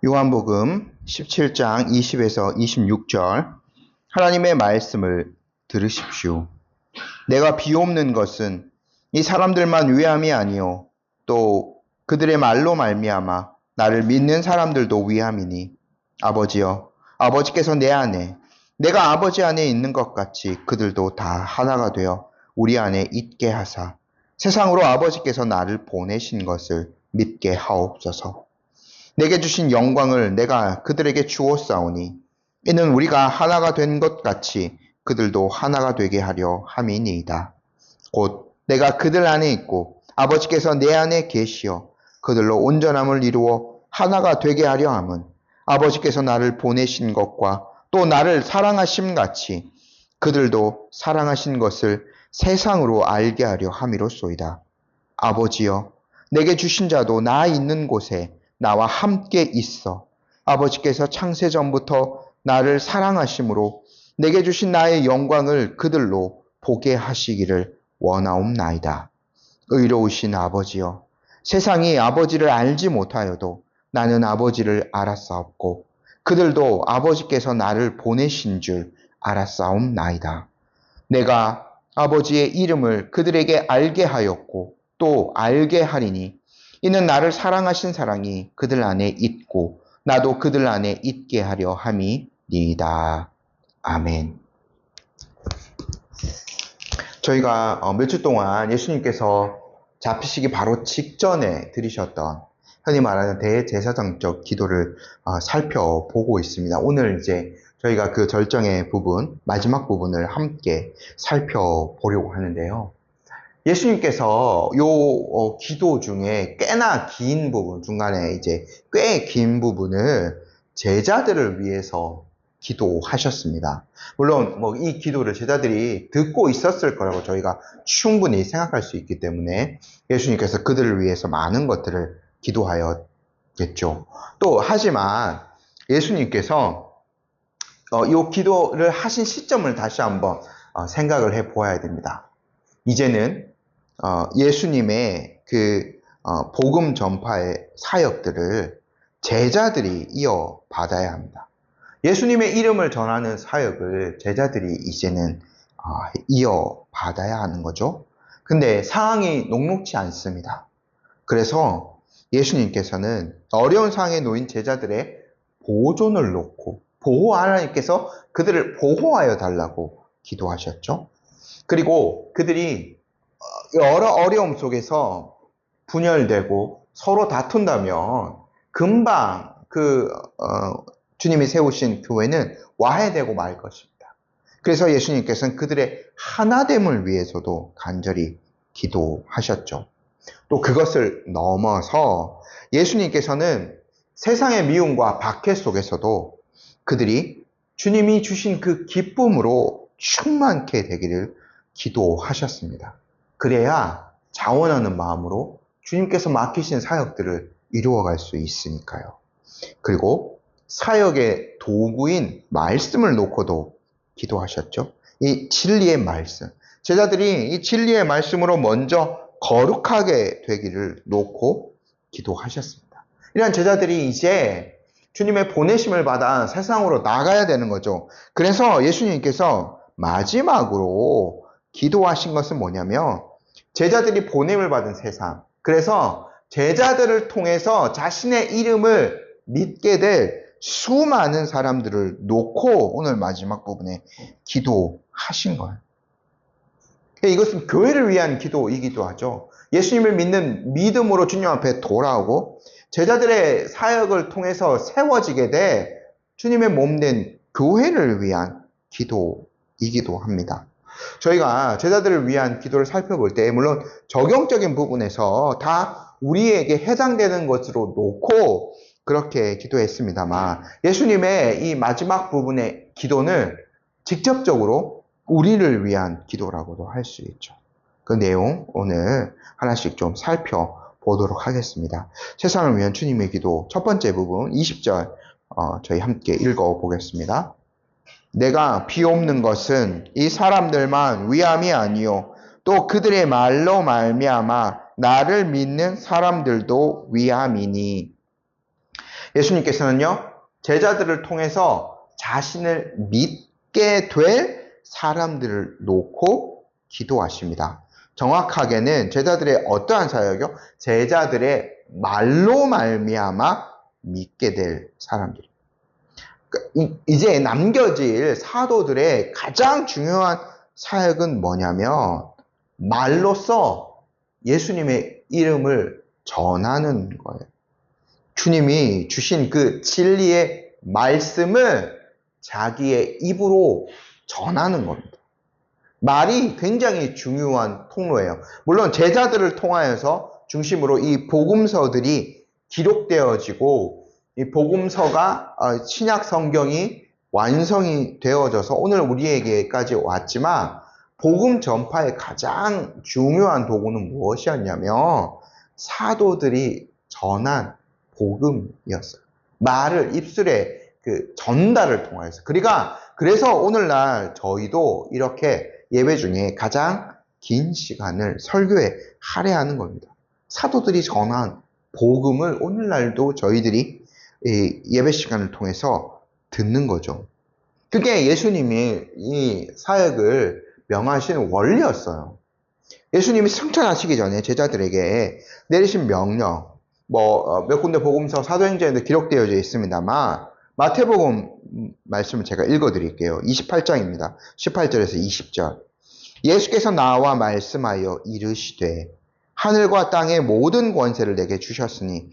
요한복음 17장 20에서 26절 하나님의 말씀을 들으십시오. 내가 비옵는 것은 이 사람들만 위함이 아니요 또 그들의 말로 말미암아 나를 믿는 사람들도 위함이니 아버지여 아버지께서 내 안에 내가 아버지 안에 있는 것 같이 그들도 다 하나가 되어 우리 안에 있게 하사 세상으로 아버지께서 나를 보내신 것을 믿게 하옵소서. 내게 주신 영광을 내가 그들에게 주었사오니 이는 우리가 하나가 된 것 같이 그들도 하나가 되게 하려 함이니이다. 곧 내가 그들 안에 있고 아버지께서 내 안에 계시어 그들로 온전함을 이루어 하나가 되게 하려 함은 아버지께서 나를 보내신 것과 또 나를 사랑하심 같이 그들도 사랑하신 것을 세상으로 알게 하려 함이로소이다. 아버지여 내게 주신 자도 나 있는 곳에 나와 함께 있어 아버지께서 창세전부터 나를 사랑하심으로 내게 주신 나의 영광을 그들로 보게 하시기를 원하옵나이다. 의로우신 아버지여 세상이 아버지를 알지 못하여도 나는 아버지를 알았사옵고 그들도 아버지께서 나를 보내신 줄 알았사옵나이다. 내가 아버지의 이름을 그들에게 알게 하였고 또 알게 하리니 이는 나를 사랑하신 사랑이 그들 안에 있고 나도 그들 안에 있게 하려 함이니이다. 아멘. 저희가 며칠 동안 예수님께서 잡히시기 바로 직전에 드리셨던 흔히 말하는 대제사장적 기도를 살펴보고 있습니다. 오늘 이제 저희가 그 절정의 부분, 마지막 부분을 함께 살펴보려고 하는데요. 예수님께서 요 기도 중에 꽤나 긴 부분, 중간에 이제 꽤 긴 부분을 제자들을 위해서 기도하셨습니다. 물론 뭐 이 기도를 제자들이 듣고 있었을 거라고 저희가 충분히 생각할 수 있기 때문에 예수님께서 그들을 위해서 많은 것들을 기도하였겠죠. 또 하지만 예수님께서 이 기도를 하신 시점을 다시 한번 생각을 해 보아야 됩니다. 이제는 예수님의 그 복음 전파의 사역들을 제자들이 이어받아야 합니다. 예수님의 이름을 전하는 사역을 제자들이 이제는 이어받아야 하는 거죠. 근데 상황이 녹록지 않습니다. 그래서 예수님께서는 어려운 상황에 놓인 제자들의 보존을 놓고 하나님께서 그들을 보호하여 달라고 기도하셨죠. 그리고 그들이 여러 어려움 속에서 분열되고 서로 다툰다면 금방 주님이 세우신 교회는 와해되고 말 것입니다. 그래서 예수님께서는 그들의 하나됨을 위해서도 간절히 기도하셨죠. 또 그것을 넘어서 예수님께서는 세상의 미움과 박해 속에서도 그들이 주님이 주신 그 기쁨으로 충만케 되기를 기도하셨습니다. 그래야 자원하는 마음으로 주님께서 맡기신 사역들을 이루어갈 수 있으니까요. 그리고 사역의 도구인 말씀을 놓고도 기도하셨죠. 이 진리의 말씀. 제자들이 이 진리의 말씀으로 먼저 거룩하게 되기를 놓고 기도하셨습니다. 이런 제자들이 이제 주님의 보내심을 받아 세상으로 나가야 되는 거죠. 그래서 예수님께서 마지막으로 기도하신 것은 뭐냐면 제자들이 보냄을 받은 세상, 그래서 제자들을 통해서 자신의 이름을 믿게 될 수많은 사람들을 놓고 오늘 마지막 부분에 기도하신 거예요. 이것은 교회를 위한 기도이기도 하죠. 예수님을 믿는 믿음으로 주님 앞에 돌아오고 제자들의 사역을 통해서 세워지게 될 주님의 몸된 교회를 위한 기도이기도 합니다. 저희가 제자들을 위한 기도를 살펴볼 때 물론 적용적인 부분에서 다 우리에게 해당되는 것으로 놓고 그렇게 기도했습니다만 예수님의 이 마지막 부분의 기도는 직접적으로 우리를 위한 기도라고도 할 수 있죠. 그 내용 오늘 하나씩 좀 살펴보도록 하겠습니다. 세상을 위한 주님의 기도 첫 번째 부분 20절 저희 함께 읽어보겠습니다. 내가 비옵는 것은 이 사람들만 위함이 아니요 또 그들의 말로 말미암아 나를 믿는 사람들도 위함이니 예수님께서는요, 제자들을 통해서 자신을 믿게 될 사람들을 놓고 기도하십니다. 정확하게는 제자들의 어떠한 사역이요? 제자들의 말로 말미암아 믿게 될 사람들. 이제 남겨질 사도들의 가장 중요한 사역은 뭐냐면 말로써 예수님의 이름을 전하는 거예요. 주님이 주신 그 진리의 말씀을 자기의 입으로 전하는 겁니다. 말이 굉장히 중요한 통로예요. 물론 제자들을 통하여서 중심으로 이 복음서들이 기록되어지고 이 복음서가 신약 성경이 완성이 되어져서 오늘 우리에게까지 왔지만 복음 전파의 가장 중요한 도구는 무엇이었냐면 사도들이 전한 복음이었어요. 말을 입술에 그 전달을 통하여서. 그래서 오늘날 저희도 이렇게 예배 중에 가장 긴 시간을 설교에 할애하는 겁니다. 사도들이 전한 복음을 오늘날도 저희들이 예배 시간을 통해서 듣는 거죠. 그게 예수님이 이 사역을 명하신 원리였어요. 예수님이 승천하시기 전에 제자들에게 내리신 명령, 몇 군데 복음서 사도행전에도 기록되어져 있습니다만 마태복음 말씀을 제가 읽어드릴게요. 28장입니다. 18절에서 20절. 예수께서 나와 말씀하여 이르시되 하늘과 땅의 모든 권세를 내게 주셨으니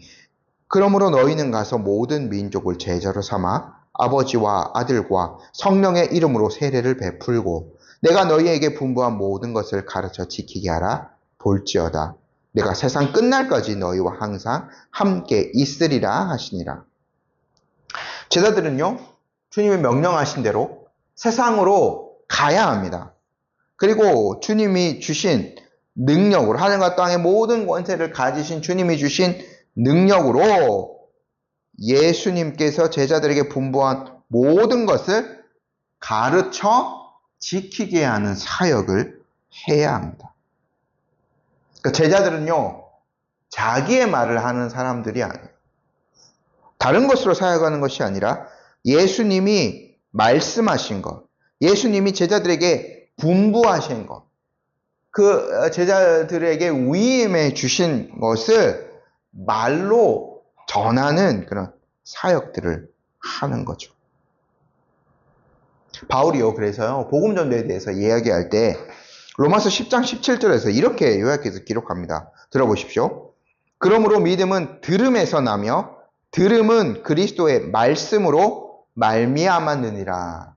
그러므로 너희는 가서 모든 민족을 제자로 삼아 아버지와 아들과 성령의 이름으로 세례를 베풀고 내가 너희에게 분부한 모든 것을 가르쳐 지키게 하라. 볼지어다. 내가 세상 끝날까지 너희와 항상 함께 있으리라 하시니라. 제자들은요, 주님이 명령하신 대로 세상으로 가야 합니다. 그리고 주님이 주신 능력으로, 하늘과 땅의 모든 권세를 가지신 주님이 주신 능력으로 예수님께서 제자들에게 분부한 모든 것을 가르쳐 지키게 하는 사역을 해야 합니다. 그러니까 제자들은요, 자기의 말을 하는 사람들이 아니에요. 다른 것으로 사역하는 것이 아니라 예수님이 말씀하신 것, 예수님이 제자들에게 분부하신 것, 그 제자들에게 위임해 주신 것을 말로 전하는 그런 사역들을 하는 거죠. 바울이요, 그래서요, 복음 전도에 대해서 이야기할 때 로마서 10장 17절에서 이렇게 요약해서 기록합니다. 들어보십시오. 그러므로 믿음은 들음에서 나며 들음은 그리스도의 말씀으로 말미암았느니라.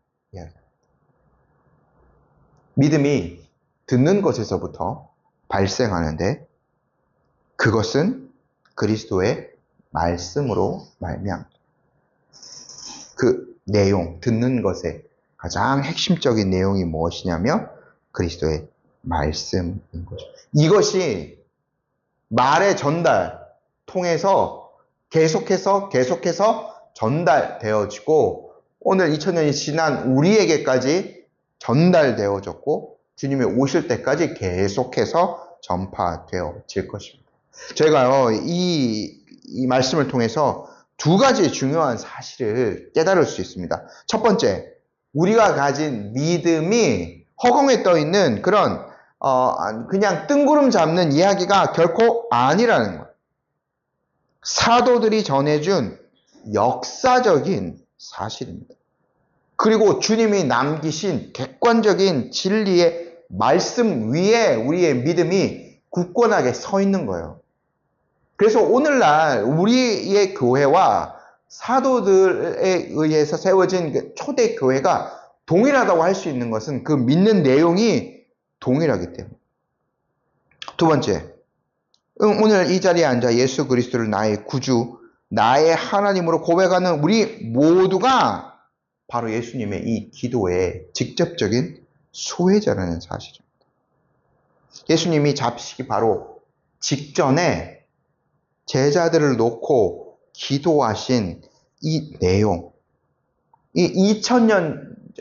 믿음이 듣는 것에서부터 발생하는데 그것은 그리스도의 말씀으로 말미암습니다. 그 내용, 듣는 것의 가장 핵심적인 내용이 무엇이냐면 그리스도의 말씀인 거죠. 이것이 말의 전달 통해서 계속해서 전달되어지고 오늘 2000년이 지난 우리에게까지 전달되어졌고 주님이 오실 때까지 계속해서 전파되어질 것입니다. 제가요, 이 말씀을 통해서 두 가지 중요한 사실을 깨달을 수 있습니다. 첫 번째, 우리가 가진 믿음이 허공에 떠 있는 그런 그냥 뜬구름 잡는 이야기가 결코 아니라는 거예요. 사도들이 전해준 역사적인 사실입니다. 그리고 주님이 남기신 객관적인 진리의 말씀 위에 우리의 믿음이 굳건하게 서 있는 거예요. 그래서 오늘날 우리의 교회와 사도들에 의해서 세워진 초대 교회가 동일하다고 할 수 있는 것은 그 믿는 내용이 동일하기 때문에. 두 번째, 오늘 이 자리에 앉아 예수 그리스도를 나의 구주, 나의 하나님으로 고백하는 우리 모두가 바로 예수님의 이 기도의 직접적인 소외자라는 사실입니다. 예수님이 잡히시기 바로 직전에 제자들을 놓고 기도하신 이 내용,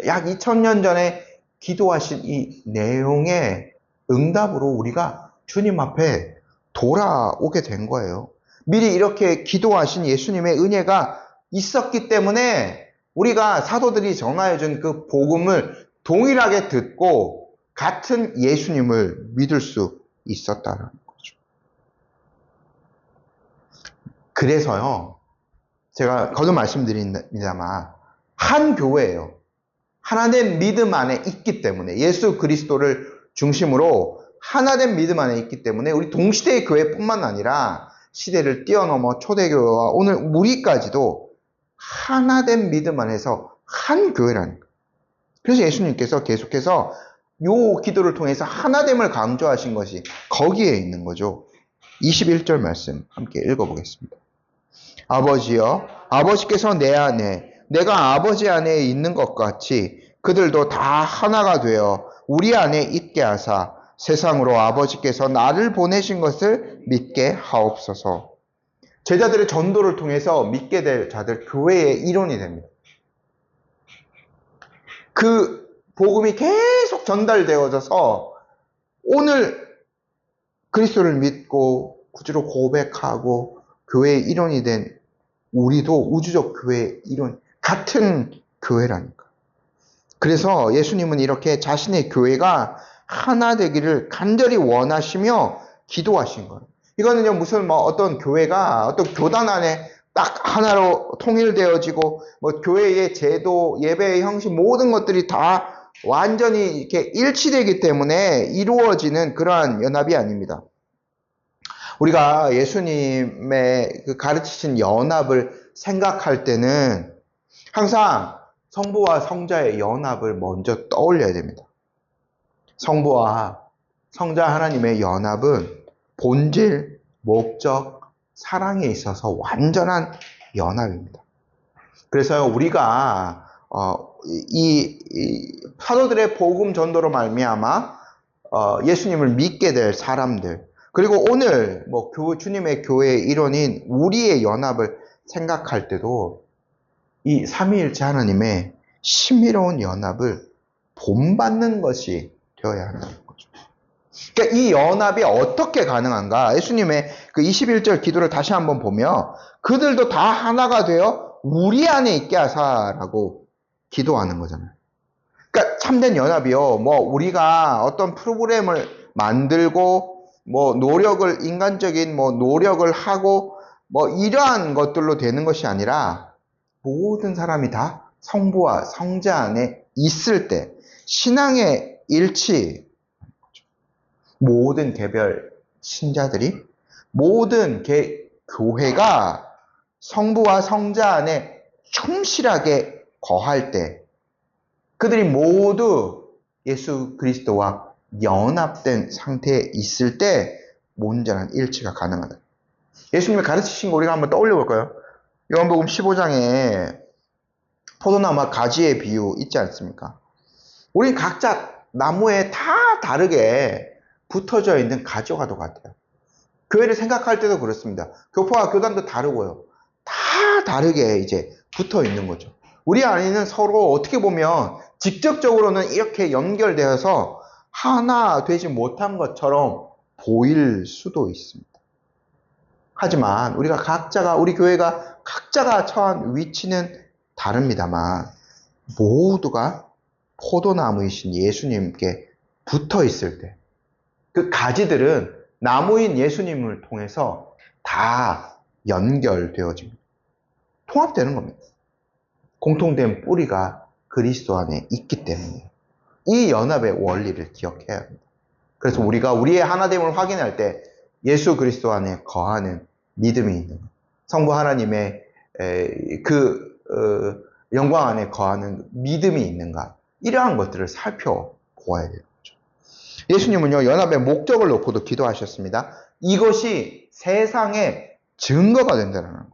약 2000년 전에 기도하신 이 내용의 응답으로 우리가 주님 앞에 돌아오게 된 거예요. 미리 이렇게 기도하신 예수님의 은혜가 있었기 때문에 우리가 사도들이 전하여준 그 복음을 동일하게 듣고 같은 예수님을 믿을 수 있었다는 거죠. 그래서요, 제가 거듭 말씀드립니다만 한 교회예요. 하나된 믿음 안에 있기 때문에, 예수 그리스도를 중심으로 하나된 믿음 안에 있기 때문에 우리 동시대의 교회뿐만 아니라 시대를 뛰어넘어 초대교회와 오늘 우리까지도 하나된 믿음 안에서 한 교회라는 거예요. 그래서 예수님께서 계속해서 요 기도를 통해서 하나됨을 강조하신 것이 거기에 있는 거죠. 21절 말씀 함께 읽어보겠습니다. 아버지여, 아버지께서 내 안에, 내가 아버지 안에 있는 것 같이 그들도 다 하나가 되어 우리 안에 있게 하사 세상으로 아버지께서 나를 보내신 것을 믿게 하옵소서. 제자들의 전도를 통해서 믿게 될 자들, 교회의 일원이 됩니다. 그 복음이 계속 전달되어져서 오늘 그리스도를 믿고 구주로 고백하고 교회의 일원이 된 우리도 우주적 교회의 일원, 같은 교회라니까. 그래서 예수님은 이렇게 자신의 교회가 하나 되기를 간절히 원하시며 기도하신 거예요. 이거는요, 무슨 어떤 교회가 어떤 교단 안에 딱 하나로 통일되어지고 교회의 제도, 예배의 형식 모든 것들이 다 완전히 이렇게 일치되기 때문에 이루어지는 그러한 연합이 아닙니다. 우리가 예수님의 그 가르치신 연합을 생각할 때는 항상 성부와 성자의 연합을 먼저 떠올려야 됩니다. 성부와 성자 하나님의 연합은 본질, 목적, 사랑에 있어서 완전한 연합입니다. 그래서 우리가 이 사도들의 복음 전도로 말미암아 예수님을 믿게 될 사람들, 그리고 오늘 주님의 교회의 일원인 우리의 연합을 생각할 때도 이 삼위일체 하나님의 신비로운 연합을 본받는 것이 되어야 한다는 거죠. 그러니까 이 연합이 어떻게 가능한가? 예수님의 그 21절 기도를 다시 한번 보면 그들도 다 하나가 되어 우리 안에 있게 하사라고 기도하는 거잖아요. 그러니까 참된 연합이요. 우리가 어떤 프로그램을 만들고 노력을 인간적인 노력을 하고 이러한 것들로 되는 것이 아니라 모든 사람이 다 성부와 성자 안에 있을 때 신앙의 일치, 모든 개별 신자들이 모든 교회가 성부와 성자 안에 충실하게 거할 때 그들이 모두 예수 그리스도와 연합된 상태에 있을 때 온전한 일치가 가능하다. 예수님이 가르치신 거 우리가 한번 떠올려 볼까요? 요한복음 15장에 포도나무와 가지의 비유 있지 않습니까? 우리 각자 나무에 다 다르게 붙어져 있는 가지와 같아요. 교회를 생각할 때도 그렇습니다. 교파와 교단도 다르고요. 다 다르게 이제 붙어 있는 거죠. 우리 안에는 서로 어떻게 보면 직접적으로는 이렇게 연결되어서 하나 되지 못한 것처럼 보일 수도 있습니다. 하지만 우리 교회가 각자가 처한 위치는 다릅니다만 모두가 포도나무이신 예수님께 붙어 있을 때 그 가지들은 나무인 예수님을 통해서 다 연결되어집니다. 통합되는 겁니다. 공통된 뿌리가 그리스도 안에 있기 때문에 이 연합의 원리를 기억해야 합니다. 그래서 우리가 우리의 하나됨을 확인할 때 예수 그리스도 안에 거하는 믿음이 있는 것, 성부 하나님의 영광 안에 거하는 믿음이 있는가, 이러한 것들을 살펴보아야 되는 거죠. 예수님은요, 연합의 목적을 놓고도 기도하셨습니다. 이것이 세상의 증거가 된다는 거.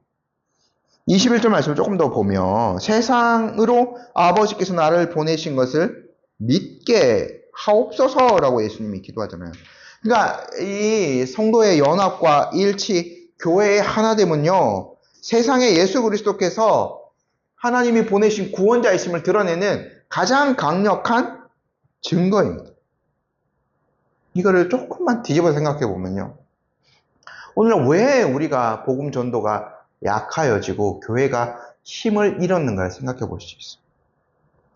21절 말씀을 조금 더 보면 세상으로 아버지께서 나를 보내신 것을 믿게 하옵소서라고 예수님이 기도하잖아요. 그러니까 이 성도의 연합과 일치, 교회의 하나됨은요, 세상에 예수 그리스도께서 하나님이 보내신 구원자이심을 드러내는 가장 강력한 증거입니다. 이거를 조금만 뒤집어 생각해 보면요, 오늘날 왜 우리가 복음 전도가 약하여지고 교회가 힘을 잃었는가를 생각해 볼 수 있어요.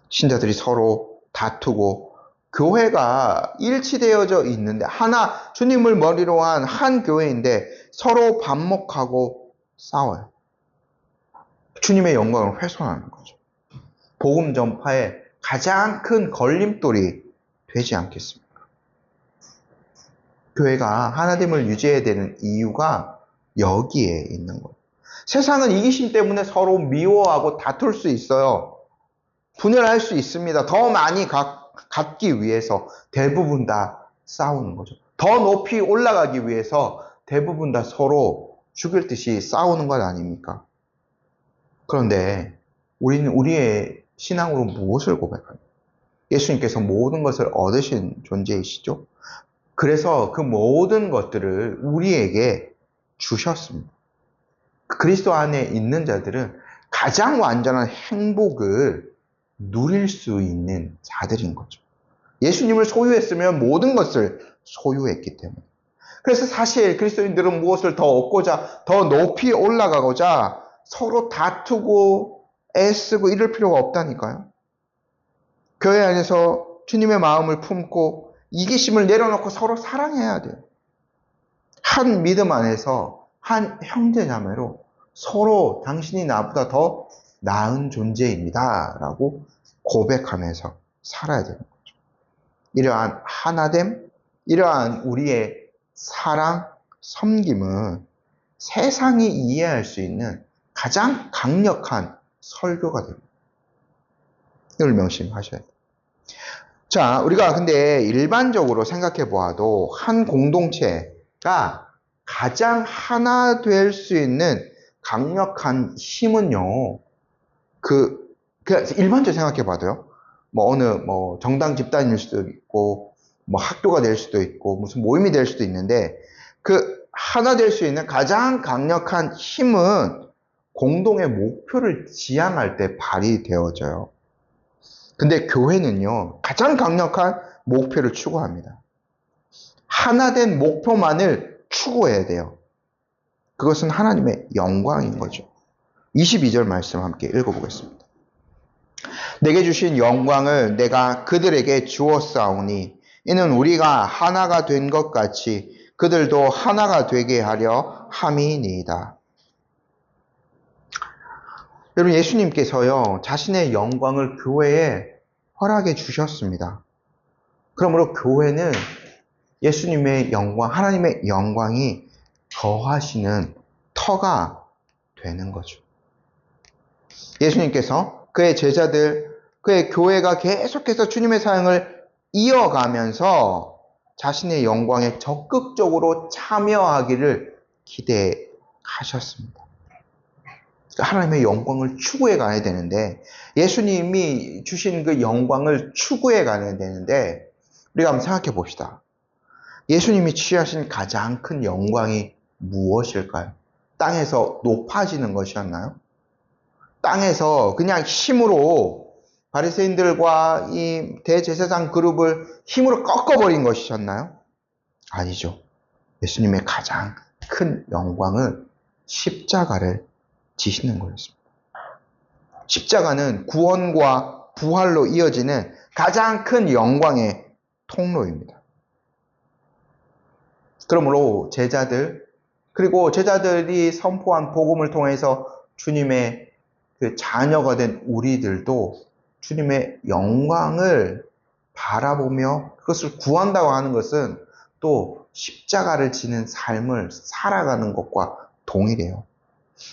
신자들이 서로 다투고 교회가 일치되어져 있는데 하나 주님을 머리로 한 한 교회인데 서로 반목하고 싸워요. 주님의 영광을 훼손하는 거죠. 복음 전파의 가장 큰 걸림돌이 되지 않겠습니까? 교회가 하나됨을 유지해야 되는 이유가 여기에 있는 거예요. 세상은 이기심 때문에 서로 미워하고 다툴 수 있어요. 분열할 수 있습니다. 더 많이 갖기 위해서 대부분 다 싸우는 거죠. 더 높이 올라가기 위해서 대부분 다 서로 죽일 듯이 싸우는 것 아닙니까? 그런데 우리는 우리의 신앙으로 무엇을 고백합니까? 예수님께서 모든 것을 얻으신 존재이시죠? 그래서 그 모든 것들을 우리에게 주셨습니다. 그리스도 안에 있는 자들은 가장 완전한 행복을 누릴 수 있는 자들인 거죠. 예수님을 소유했으면 모든 것을 소유했기 때문에. 그래서 사실 그리스도인들은 무엇을 더 얻고자, 더 높이 올라가고자 서로 다투고 애쓰고 이럴 필요가 없다니까요. 교회 안에서 주님의 마음을 품고 이기심을 내려놓고 서로 사랑해야 돼요. 한 믿음 안에서 한 형제자매로 서로 당신이 나보다 더 나은 존재입니다 라고 고백하면서 살아야 되는 거죠. 이러한 하나됨, 이러한 우리의 사랑, 섬김은 세상이 이해할 수 있는 가장 강력한 설교가 됩니다. 이걸 명심하셔야 돼요. 자, 우리가 근데 일반적으로 생각해 보아도 한 공동체가 가장 하나 될 수 있는 강력한 힘은요, 일반적으로 생각해 봐도요, 어느 정당 집단일 수도 있고, 학교가 될 수도 있고, 무슨 모임이 될 수도 있는데, 하나 될 수 있는 가장 강력한 힘은 공동의 목표를 지향할 때 발휘되어져요. 근데 교회는요, 가장 강력한 목표를 추구합니다. 하나된 목표만을 추구해야 돼요. 그것은 하나님의 영광인 거죠. 22절 말씀 함께 읽어보겠습니다. 내게 주신 영광을 내가 그들에게 주었사오니 이는 우리가 하나가 된 것 같이 그들도 하나가 되게 하려 함이니이다. 여러분, 예수님께서요, 자신의 영광을 교회에 허락해 주셨습니다. 그러므로 교회는 예수님의 영광, 하나님의 영광이 거하시는 터가 되는 거죠. 예수님께서 그의 제자들, 그의 교회가 계속해서 주님의 사역을 이어가면서 자신의 영광에 적극적으로 참여하기를 기대하셨습니다. 하나님의 영광을 추구해 가야 되는데, 예수님이 주신 그 영광을 추구해 가야 되는데, 우리가 한번 생각해 봅시다. 예수님이 취하신 가장 큰 영광이 무엇일까요? 땅에서 높아지는 것이었나요? 땅에서 그냥 힘으로 바리새인들과 이 대제사장 그룹을 힘으로 꺾어버린 것이었나요? 아니죠. 예수님의 가장 큰 영광은 십자가를 지시는 거였습니다. 십자가는 구원과 부활로 이어지는 가장 큰 영광의 통로입니다. 그러므로 제자들, 그리고 제자들이 선포한 복음을 통해서 주님의 그 자녀가 된 우리들도 주님의 영광을 바라보며 그것을 구한다고 하는 것은 또 십자가를 지는 삶을 살아가는 것과 동일해요.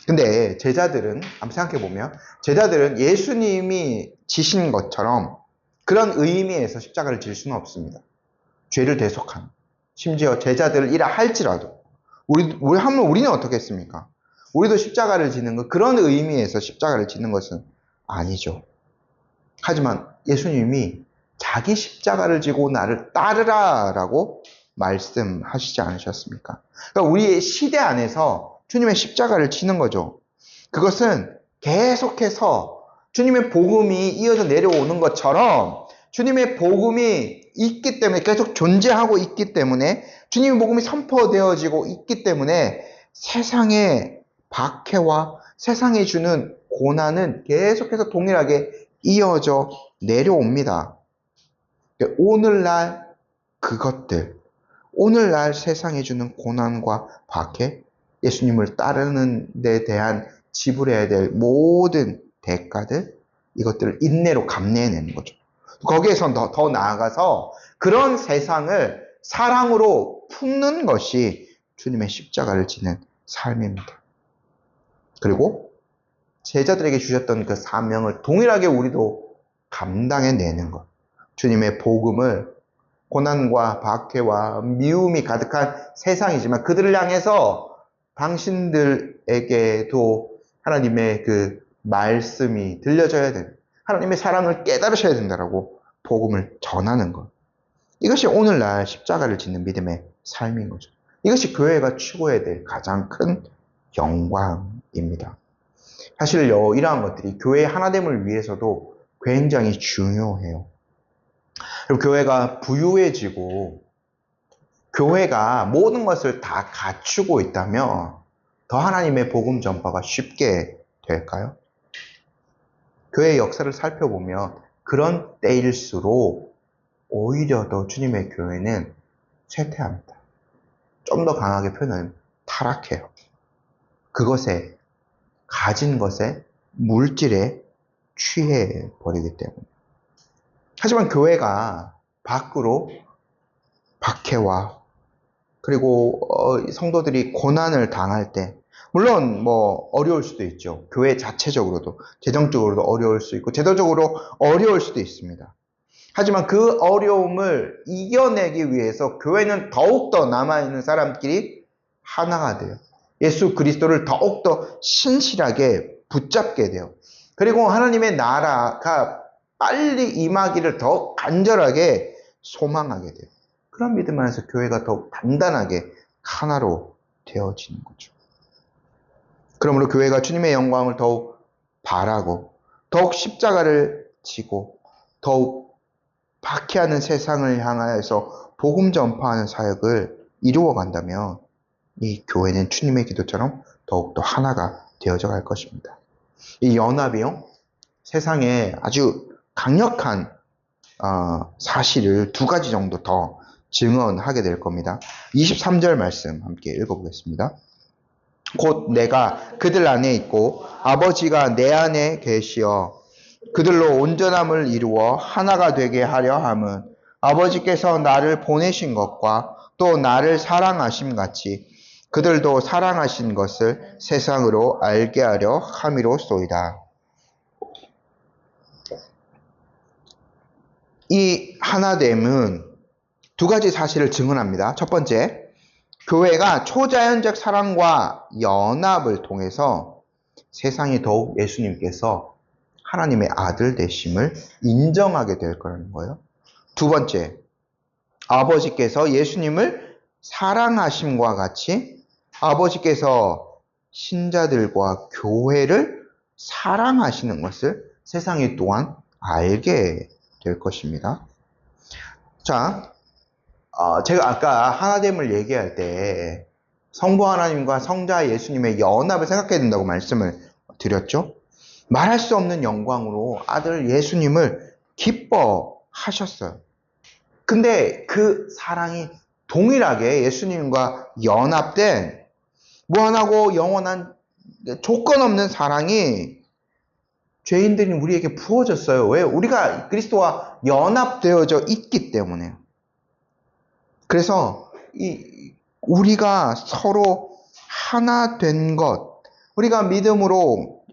근데 제자들은, 한번 생각해보면, 제자들은 예수님이 지신 것처럼 그런 의미에서 십자가를 질 수는 없습니다. 죄를 대속한, 심지어 제자들을 이라 할지라도, 우리는 어떻겠습니까? 우리도 십자가를 지는 것, 그런 의미에서 십자가를 지는 것은 아니죠. 하지만 예수님이 자기 십자가를 지고 나를 따르라 라고 말씀하시지 않으셨습니까? 그러니까 우리의 시대 안에서 주님의 십자가를 지는 거죠. 그것은 계속해서 주님의 복음이 이어져 내려오는 것처럼 주님의 복음이 있기 때문에, 계속 존재하고 있기 때문에, 주님의 복음이 선포되어지고 있기 때문에 세상의 박해와 세상이 주는 고난은 계속해서 동일하게 이어져 내려옵니다. 오늘날 그것들, 오늘날 세상이 주는 고난과 박해, 예수님을 따르는 데 대한 지불해야 될 모든 대가들, 이것들을 인내로 감내해내는 거죠. 거기에선 더 나아가서 그런 세상을 사랑으로 품는 것이 주님의 십자가를 지는 삶입니다. 그리고 제자들에게 주셨던 그 사명을 동일하게 우리도 감당해내는 것. 주님의 복음을 고난과 박해와 미움이 가득한 세상이지만 그들을 향해서 당신들에게도 하나님의 그 말씀이 들려져야 되는, 하나님의 사랑을 깨달으셔야 된다라고 복음을 전하는 것. 이것이 오늘날 십자가를 짓는 믿음의 삶인 거죠. 이것이 교회가 추구해야 될 가장 큰 영광입니다. 사실요, 이러한 것들이 교회의 하나됨을 위해서도 굉장히 중요해요. 그리고 교회가 부유해지고 교회가 모든 것을 다 갖추고 있다면 더 하나님의 복음 전파가 쉽게 될까요? 교회의 역사를 살펴보면 그런 때일수록 오히려 더 주님의 교회는 쇠퇴합니다. 좀 더 강하게 표현하면 타락해요. 그것에, 가진 것에, 물질에 취해 버리기 때문에. 하지만 교회가 밖으로 박해와 그리고 성도들이 고난을 당할 때, 물론 뭐 어려울 수도 있죠. 교회 자체적으로도, 재정적으로도 어려울 수 있고 제도적으로 어려울 수도 있습니다. 하지만 그 어려움을 이겨내기 위해서 교회는 더욱더 남아있는 사람끼리 하나가 돼요. 예수 그리스도를 더욱더 신실하게 붙잡게 돼요. 그리고 하나님의 나라가 빨리 임하기를 더 간절하게 소망하게 돼요. 그런 믿음 안에서 교회가 더욱 단단하게 하나로 되어지는 거죠. 그러므로 교회가 주님의 영광을 더욱 바라고 더욱 십자가를 지고 더욱 박해하는 세상을 향하여서 복음 전파하는 사역을 이루어 간다면 이 교회는 주님의 기도처럼 더욱더 하나가 되어져 갈 것입니다. 이 연합이요, 세상에 아주 강력한 사실을 두 가지 정도 더 증언하게 될 겁니다. 23절 말씀 함께 읽어보겠습니다. 곧 내가 그들 안에 있고 아버지가 내 안에 계시어 그들로 온전함을 이루어 하나가 되게 하려 함은 아버지께서 나를 보내신 것과 또 나를 사랑하심 같이 그들도 사랑하신 것을 세상으로 알게 하려 함이로소이다. 이 하나됨은 두 가지 사실을 증언합니다. 첫 번째, 교회가 초자연적 사랑과 연합을 통해서 세상이 더욱 예수님께서 하나님의 아들 되심을 인정하게 될 거라는 거예요. 두 번째, 아버지께서 예수님을 사랑하심과 같이 아버지께서 신자들과 교회를 사랑하시는 것을 세상이 또한 알게 될 것입니다. 자, 제가 아까 하나됨을 얘기할 때 성부 하나님과 성자 예수님의 연합을 생각해야 된다고 말씀을 드렸죠. 말할 수 없는 영광으로 아들 예수님을 기뻐하셨어요. 근데 그 사랑이 동일하게 예수님과 연합된 무한하고 영원한 조건 없는 사랑이 죄인들인 우리에게 부어졌어요. 왜? 우리가 그리스도와 연합되어져 있기 때문에. 그래서 우리가 서로 하나 된 것, 우리가 믿음으로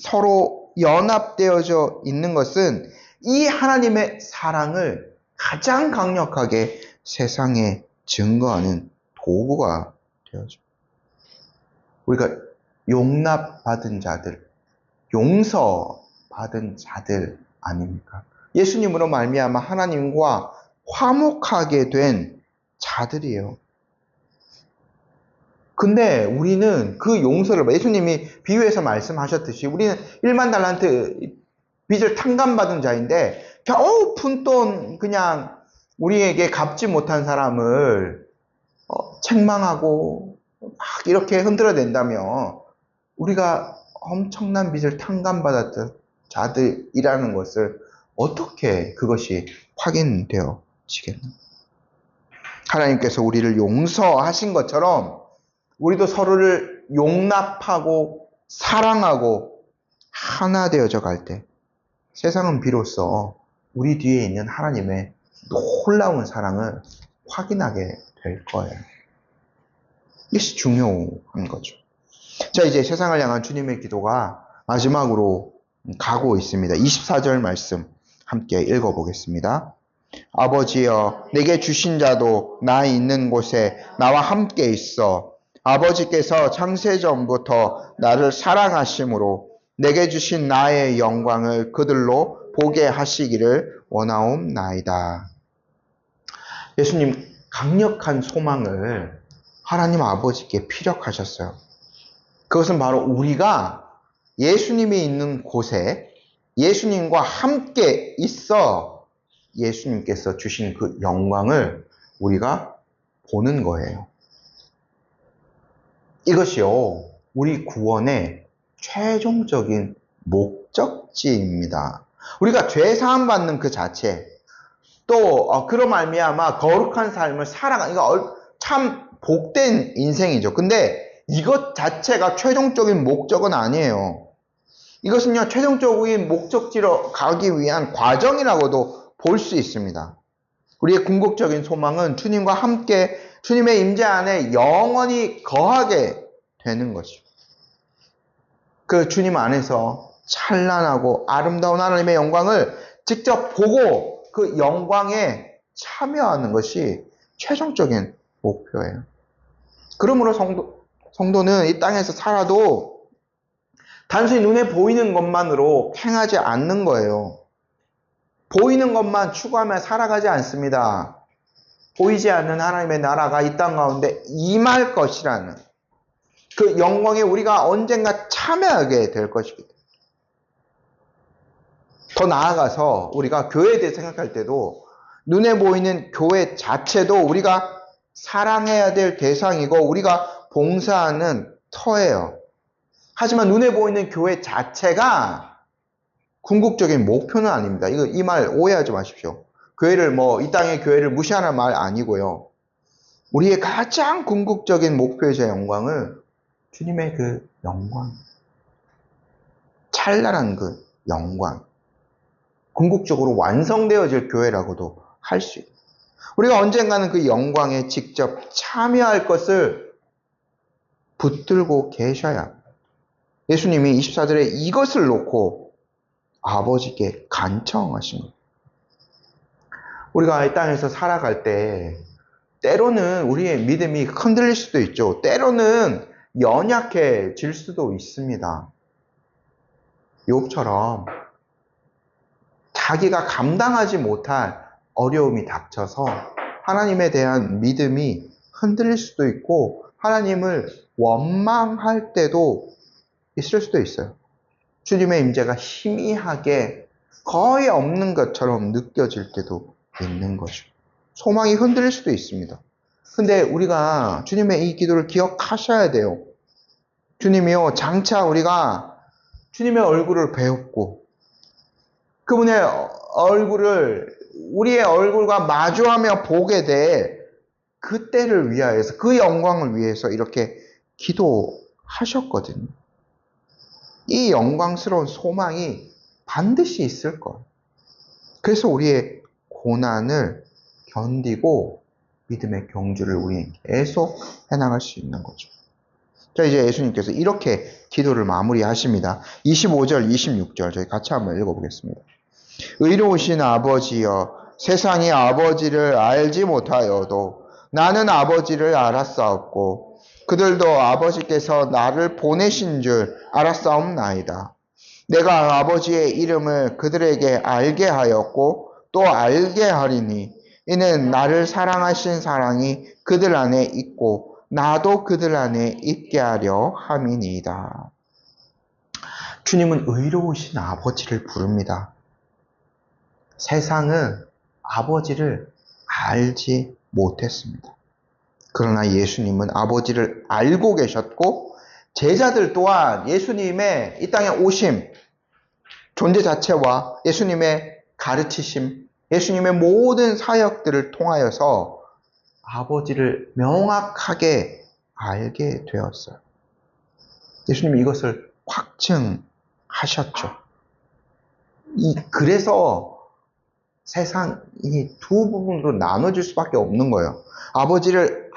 서로 연합되어져 있는 것은 이 하나님의 사랑을 가장 강력하게 세상에 증거하는 도구가 되어져. 우리가 용납받은 자들, 용서받은 자들 아닙니까? 예수님으로 말미암아 하나님과 화목하게 된 자들이에요. 근데 우리는 그 용서를, 예수님이 비유해서 말씀하셨듯이 우리는 1만 달란트 빚을 탕감받은 자인데 겨우 푼돈 그냥 우리에게 갚지 못한 사람을 책망하고 막 이렇게 흔들어댄다면 우리가 엄청난 빚을 탕감받았던 자들이라는 것을 어떻게 그것이 확인되어지겠나? 하나님께서 우리를 용서하신 것처럼 우리도 서로를 용납하고 사랑하고 하나 되어져 갈 때 세상은 비로소 우리 뒤에 있는 하나님의 놀라운 사랑을 확인하게 될 거예요. 이것이 중요한 거죠. 자, 이제 세상을 향한 주님의 기도가 마지막으로 가고 있습니다. 24절 말씀 함께 읽어보겠습니다. 아버지여, 내게 주신 자도 나 있는 곳에 나와 함께 있어. 아버지께서 창세전부터 나를 사랑하심으로 내게 주신 나의 영광을 그들로 보게 하시기를 원하옵나이다. 예수님 강력한 소망을 하나님 아버지께 피력하셨어요. 그것은 바로 우리가 예수님이 있는 곳에 예수님과 함께 있어 예수님께서 주신 그 영광을 우리가 보는 거예요. 이것이요, 우리 구원의 최종적인 목적지입니다. 우리가 죄 사함 받는 그 자체, 또 그로 말미암아 거룩한 삶을 살아가는, 이거 참 복된 인생이죠. 근데 이것 자체가 최종적인 목적은 아니에요. 이것은요, 최종적인 목적지로 가기 위한 과정이라고도 볼 수 있습니다. 우리의 궁극적인 소망은 주님과 함께 주님의 임재 안에 영원히 거하게 되는 것이죠. 그 주님 안에서 찬란하고 아름다운 하나님의 영광을 직접 보고 그 영광에 참여하는 것이 최종적인 목표예요. 그러므로 성도는 이 땅에서 살아도 단순히 눈에 보이는 것만으로 행하지 않는 거예요. 보이는 것만 추구하며 살아가지 않습니다. 보이지 않는 하나님의 나라가 이 땅 가운데 임할 것이라는 그 영광에 우리가 언젠가 참여하게 될 것이기 때문에 더 나아가서 우리가 교회에 대해 생각할 때도 눈에 보이는 교회 자체도 우리가 사랑해야 될 대상이고 우리가 봉사하는 터예요. 하지만 눈에 보이는 교회 자체가 궁극적인 목표는 아닙니다. 이 말 오해하지 마십시오. 교회를 이 땅의 교회를 무시하는 말 아니고요. 우리의 가장 궁극적인 목표이자 영광은 주님의 그 영광, 찬란한 그 영광, 궁극적으로 완성되어질 교회라고도 할 수 있습니다. 우리가 언젠가는 그 영광에 직접 참여할 것을 붙들고 계셔야 합니다. 예수님이 24절에 이것을 놓고 아버지께 간청하신 겁니다. 우리가 이 땅에서 살아갈 때 때로는 우리의 믿음이 흔들릴 수도 있죠. 때로는 연약해질 수도 있습니다. 욥처럼 자기가 감당하지 못할 어려움이 닥쳐서 하나님에 대한 믿음이 흔들릴 수도 있고 하나님을 원망할 때도 있을 수도 있어요. 주님의 임재가 희미하게 거의 없는 것처럼 느껴질 때도 있는 거죠. 소망이 흔들릴 수도 있습니다. 근데 우리가 주님의 이 기도를 기억하셔야 돼요. 주님이요, 장차 우리가 주님의 얼굴을 배웠고 그분의 얼굴을 우리의 얼굴과 마주하며 보게 될 그때를 위하여서 그 영광을 위해서 이렇게 기도하셨거든요. 이 영광스러운 소망이 반드시 있을 거예요. 그래서 우리의 고난을 견디고 믿음의 경주를 우리 계속 해나갈 수 있는 거죠. 자, 이제 예수님께서 이렇게 기도를 마무리하십니다. 25절, 26절 저희 같이 한번 읽어보겠습니다. 의로우신 아버지여, 세상이 아버지를 알지 못하여도 나는 아버지를 알았사옵고 그들도 아버지께서 나를 보내신 줄 알았사옵나이다. 내가 아버지의 이름을 그들에게 알게 하였고 또 알게 하리니 이는 나를 사랑하신 사랑이 그들 안에 있고 나도 그들 안에 있게 하려 함이니이다. 주님은 의로우신 아버지를 부릅니다. 세상은 아버지를 알지 못했습니다. 그러나 예수님은 아버지를 알고 계셨고 제자들 또한 예수님의 이 땅에 오심, 존재 자체와 예수님의 가르치심, 예수님의 모든 사역들을 통하여서 아버지를 명확하게 알게 되었어요. 예수님이 이것을 확증하셨죠. 그래서 세상이 두 부분으로 나눠질 수밖에 없는 거예요. 아버지를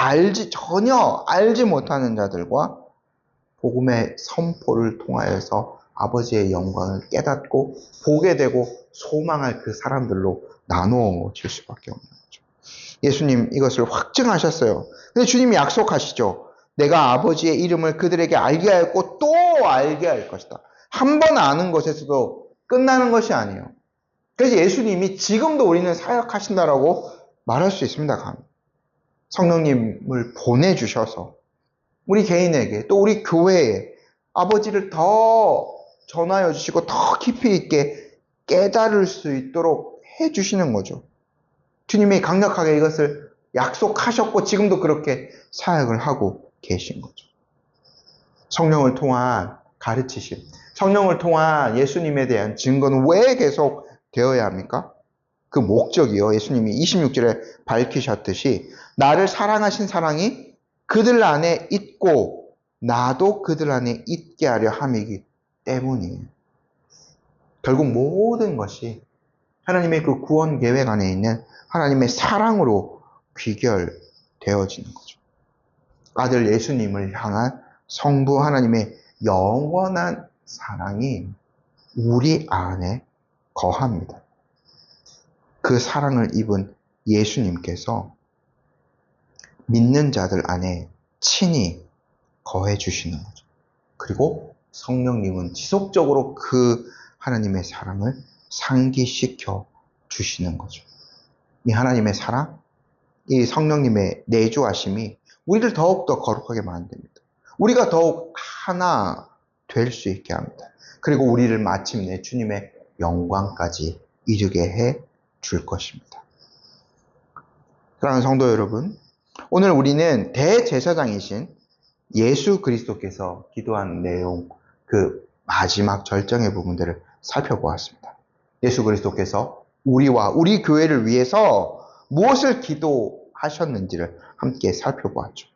전혀 알지 못하는 자들과 복음의 선포를 통하여서 아버지의 영광을 깨닫고 보게 되고 소망할 그 사람들로 나누어질 수밖에 없는 거죠. 예수님 이것을 확증하셨어요. 근데 주님이 약속하시죠. 내가 아버지의 이름을 그들에게 알게 하였고 또 알게 할 것이다. 한 번 아는 것에서도 끝나는 것이 아니에요. 그래서 예수님이 지금도 우리는 사역하신다라고 말할 수 있습니다. 성령님을 보내주셔서 우리 개인에게 또 우리 교회에 아버지를 더 전하여 주시고 더 깊이 있게 깨달을 수 있도록 해주시는 거죠. 주님이 강력하게 이것을 약속하셨고 지금도 그렇게 사역을 하고 계신 거죠. 성령을 통한 가르치심, 성령을 통한 예수님에 대한 증거는 왜 계속 되어야 합니까? 그 목적이요. 예수님이 26절에 밝히셨듯이 나를 사랑하신 사랑이 그들 안에 있고 나도 그들 안에 있게 하려 함이기 때문이에요. 결국 모든 것이 하나님의 그 구원 계획 안에 있는 하나님의 사랑으로 귀결되어지는 거죠. 아들 예수님을 향한 성부 하나님의 영원한 사랑이 우리 안에 거합니다. 그 사랑을 입은 예수님께서 믿는 자들 안에 친히 거해 주시는 거죠. 그리고 성령님은 지속적으로 그 하나님의 사랑을 상기시켜 주시는 거죠. 이 하나님의 사랑, 이 성령님의 내주하심이 우리를 더욱더 거룩하게 만듭니다. 우리가 더욱 하나 될 수 있게 합니다. 그리고 우리를 마침내 주님의 영광까지 이르게 해 줄 것입니다. 사랑하는 성도 여러분, 오늘 우리는 대제사장이신 예수 그리스도께서 기도한 내용, 그 마지막 절정의 부분들을 살펴보았습니다. 예수 그리스도께서 우리와 우리 교회를 위해서 무엇을 기도하셨는지를 함께 살펴보았죠.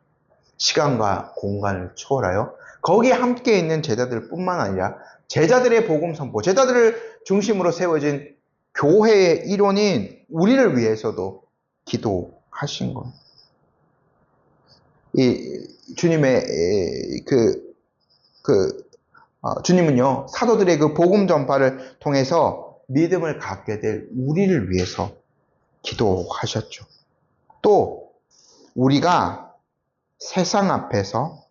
시간과 공간을 초월하여 거기에 함께 있는 제자들 뿐만 아니라 제자들의 복음 선포, 제자들을 중심으로 세워진 교회의 일원인 우리를 위해서도 기도하신 거예요. 이 주님의 주님은요 사도들의 그 복음 전파를 통해서 믿음을 갖게 될 우리를 위해서 기도하셨죠. 또 우리가 세상 앞에서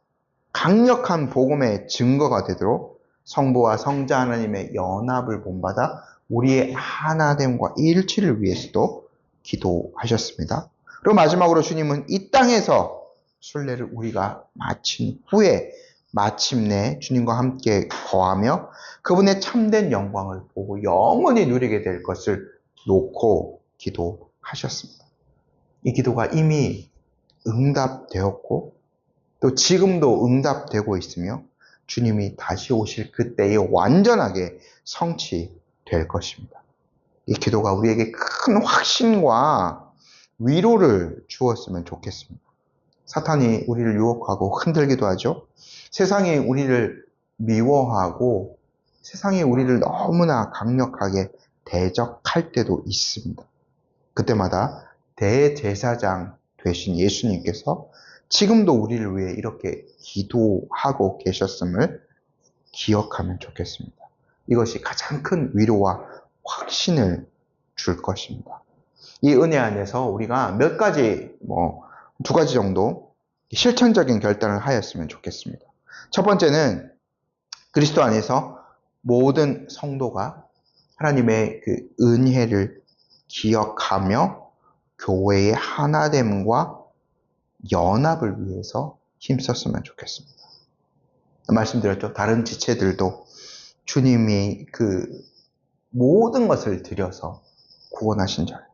강력한 복음의 증거가 되도록 성부와 성자 하나님의 연합을 본받아 우리의 하나됨과 일치를 위해서도 기도하셨습니다. 그리고 마지막으로 주님은 이 땅에서 순례를 우리가 마친 후에 마침내 주님과 함께 거하며 그분의 참된 영광을 보고 영원히 누리게 될 것을 놓고 기도하셨습니다. 이 기도가 이미 응답되었고 또 지금도 응답되고 있으며 주님이 다시 오실 그때에 완전하게 성취될 것입니다. 이 기도가 우리에게 큰 확신과 위로를 주었으면 좋겠습니다. 사탄이 우리를 유혹하고 흔들기도 하죠. 세상이 우리를 미워하고 세상이 우리를 너무나 강력하게 대적할 때도 있습니다. 그때마다 대제사장 되신 예수님께서 지금도 우리를 위해 이렇게 기도하고 계셨음을 기억하면 좋겠습니다. 이것이 가장 큰 위로와 확신을 줄 것입니다. 이 은혜 안에서 우리가 두 가지 정도 실천적인 결단을 하였으면 좋겠습니다. 첫 번째는 그리스도 안에서 모든 성도가 하나님의 그 은혜를 기억하며 교회의 하나됨과 연합을 위해서 힘썼으면 좋겠습니다. 말씀드렸죠. 다른 지체들도 주님이 그 모든 것을 들여서 구원하신 자.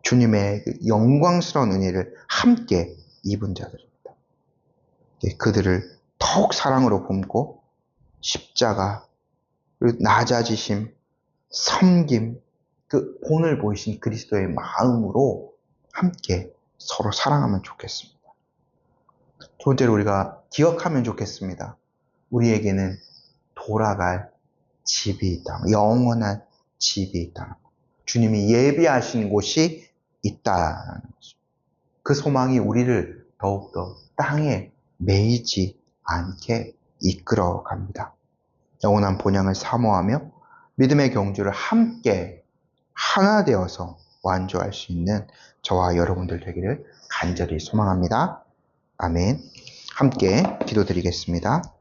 주님의 그 영광스러운 은혜를 함께 입은 자들입니다. 그들을 더욱 사랑으로 품고 십자가, 그리고 낮아지심, 섬김, 그 본을 보이신 그리스도의 마음으로 함께 서로 사랑하면 좋겠습니다. 두 번째로 우리가 기억하면 좋겠습니다. 우리에게는 돌아갈 집이 있다. 영원한 집이 있다. 주님이 예비하신 곳이 있다는 거죠. 그 소망이 우리를 더욱더 땅에 매이지 않게 이끌어 갑니다. 영원한 본향을 사모하며 믿음의 경주를 함께 하나 되어서 완주할 수 있는 저와 여러분들 되기를 간절히 소망합니다. 아멘. 함께 기도드리겠습니다.